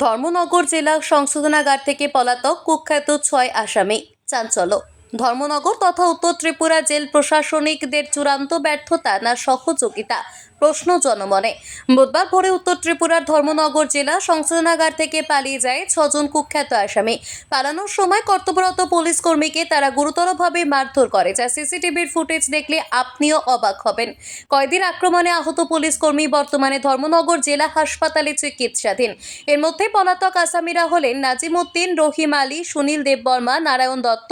ধর্মনগর জেলা সংশোধনাগার থেকে পলাতক কুখ্যাত ৬ আসামি। চাঞ্চল্য ধর্মনগর তথা উত্তর ত্রিপুরা জেল প্রশাসনিকদের চূড়ান্ত ব্যর্থতা না সহযোগিতা, প্রশ্ন জনমনে। বুধবার ভোরে উত্তর ত্রিপুরার ধর্মনগর জেলা সংশোধনাগার থেকে পালিয়ে যায় ৬ জন কুখ্যাত আসামি। পালানোর সময় কর্তব্যরত পুলিশ কর্মীকে তারা গুরুতরভাবে মারধর করে, যা সিসিটিভির ফুটেজ দেখলে আপনিও অবাক হবেন। কয়েদির আক্রমণে আহত পুলিশ কর্মী বর্তমানে ধর্মনগর জেলা হাসপাতালে চিকিৎসাধীন। এর মধ্যে পলাতক আসামিরা হলেন নাজিম উদ্দিন, রহিম আলী, সুনীল দেববর্মা, নারায়ণ দত্ত,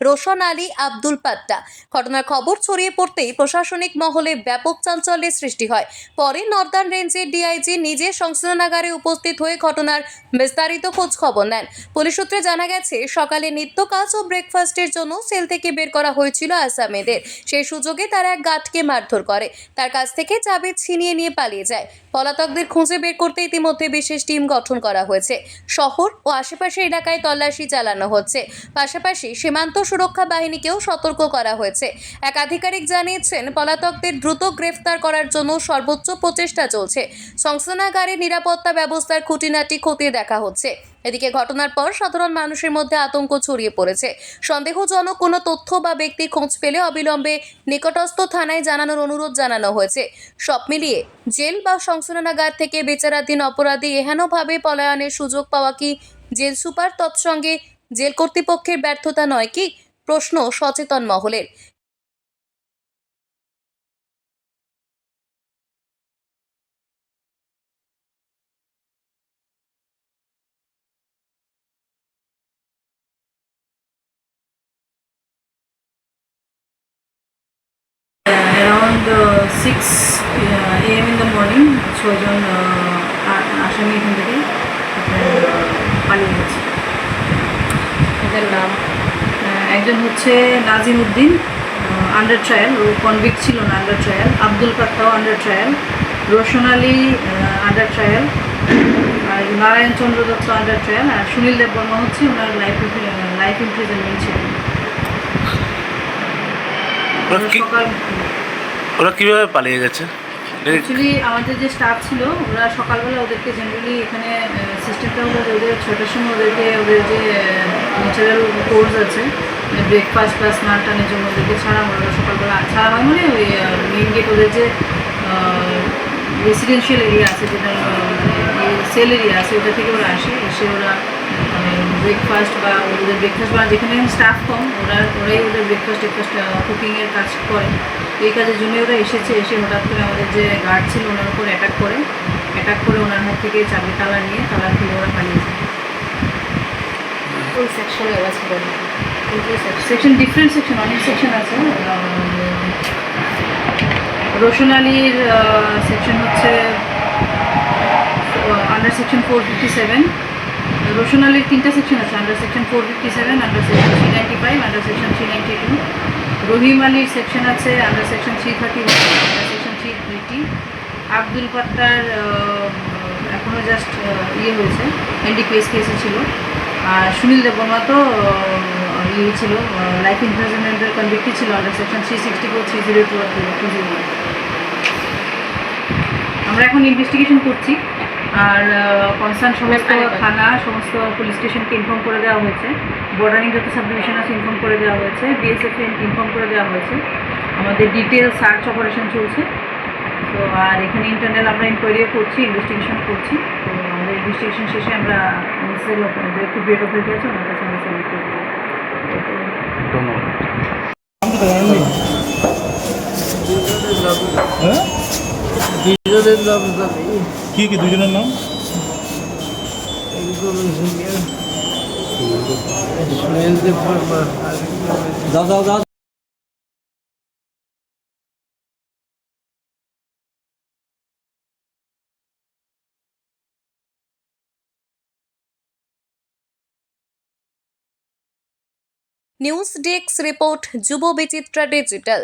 রোশন আলী, আব্দুল পাট্টা। ঘটনার খবর ছড়িয়ে পড়তেই প্রশাসনিক মহলে ব্যাপক চাঞ্চল্যের সৃষ্টি হয়। পরে নর্দার্ন রেঞ্জের ডিআইজি নিজে সংশোধনাগারে উপস্থিত হয়ে ঘটনার বিস্তারিত খোঁজ খবর নেন। পুলিশ সূত্রে জানা গেছে, সকালে নিত্য কাজ ও ব্রেকফাস্টের জন্য সেল থেকে বের করা হয়েছিল আসামিদের। সেই সুযোগে তারা এক গার্ডকে মারধর করে, তার কাছ থেকে চাবি ছিনিয়ে নিয়ে পালিয়ে যায়। পলাতকদের খুঁজে বের করতে ইতিমধ্যে বিশেষ টিম গঠন করা হয়েছে। শহর ও আশেপাশের এলাকায় তল্লাশি চালানো হচ্ছে। পাশাপাশি সীমান্ত সুরক্ষা বাহিনীকেও সতর্ক করা হয়েছে। এক আধিকারিক জানিয়েছেন, পলাতকদের দ্রুত গ্রেফতার করার জন্য সর্বোচ্চ প্রচেষ্টা চলছে। সংশোধনাগারের নিরাপত্তা ব্যবস্থার খুঁটিনাটি খতিয়ে দেখা হচ্ছে। এদিকে ঘটনার পর সাধারণ মানুষের মধ্যে আতঙ্ক ছড়িয়ে পড়েছে। সন্দেহজনক কোনো তথ্য বা ব্যক্তির খোঁজ পেলে অবিলম্বে নিকটস্থ থানায় জানানোর অনুরোধ জানানো হয়েছে। সব মিলিয়ে জেল বা সংশোধনাগার থেকে বিচারাধীন অপরাধী এহেনভাবে পলায়নের সুযোগ পাওয়া কি জেল সুপার তৎসঙ্গে জেল কর্তৃপক্ষের ব্যর্থতা নয় কি? প্রশ্ন সচেতন মহলের। Around 6 a.m. in the morning, 6জন আসামি এখান থেকে পালিয়ে গেছে। এদের নাম একজন হচ্ছে নাজিম উদ্দিন, আন্ডার ট্রায়াল, ও কনভিক্ট ছিল না, আন্ডার ট্রায়াল। আব্দুল পাট্টাও under trial. Roshan Ali under trial. আর নারায়ণ চন্দ্র দত্ত আন্ডার ট্রায়াল। আর সুনীল দেববর্মা হচ্ছে ওনার লাইফ ইমপ্রিজনমেন্ট ছিল। ওরা কিভাবে পালিয়ে গেছে? অ্যাকচুয়ালি আমাদের যে স্টাফ ছিল, ওরা সকালবেলা ওদেরকে জেনারেলি এখানে সিস্টেমটা হলো যে ওদের 6টার সময় ওদের যে ন্যাচারাল কোর্স আছে, ব্রেকফাস্ট প্লাস স্নান টানের জন্য ওদেরকে ছাড়া হয়। ওরা সকালবেলা ছাড়া হয় মানে ওই মেইন গেট, ওদের যে রেসিডেন্সিয়াল এরিয়া আছে, যেটা সেল এরিয়া আছে, ওটা থেকে ওরা আসে। এসে ওরা ব্রেকফাস্ট বা ওদের ব্রেকফাস্ট বা যেখানে স্টাফ কম, ওরাই ওদের ব্রেকফাস্ট কুকিংয়ের কাজ করে। এই কাজের জন্য ওরা এসে হঠাৎ করে আমাদের যে গার্ড ছিল ওনার উপর অ্যাটাক করে ওনার হাত থেকে চাবি তালা নিয়ে তালা খুলে ওরা পালিয়ে যায়। কোন সেকশনে ওরা ছিল? সেকশন ডিফারেন্ট সেকশন, অনেক সেকশন আছে। রোশন আলীর সেকশন হচ্ছে আন্ডার সেকশন 457। রোশন আলীর 3টা সেকশন আছে, under section 457, under section 395, under section 392। Rahim আলীর সেকশন আছে under section 331, under section 380। Abdul পাট্টার এখনও জাস্ট হয়েছে, এনডিপিএস কেসে ছিল। আর সুনীল দেববর্মা তো ছিল, লাইফ ইমপ্রিজনমেন্টের কনভিক্টই ছিল, আন্ডার সেকশন 364, 302 আর 201। আমরা এখন ইনভেস্টিগেশন করছি। আর কনসার্ন সমস্ত থানা, সমস্ত পুলিশ স্টেশনকে ইনফর্ম করে দেওয়া হয়েছে। বর্ডারিং যত সাব ডিভিশন আছে ইনফর্ম করে দেওয়া হয়েছে। বিএসএফ ইনফর্ম করে দেওয়া হয়েছে। আমাদের ডিটেল সার্চ অপারেশন চলছে। তো আর এখানে ইন্টারনাল আমরা ইনকোয়ারিও করছি, ইনভেস্টিগেশন করছি। তো আমাদের ইনভেস্টিগেশন শেষে আমরা যে একটু গ্রেট অথরিটি আছে ওনার কাছে আমরা সাবমিট করে দেবো। কি দুজনের নাম? দাদা নিউজ ডেস্ক রিপোর্ট, যুব বিচিত্রা ডিজিটাল।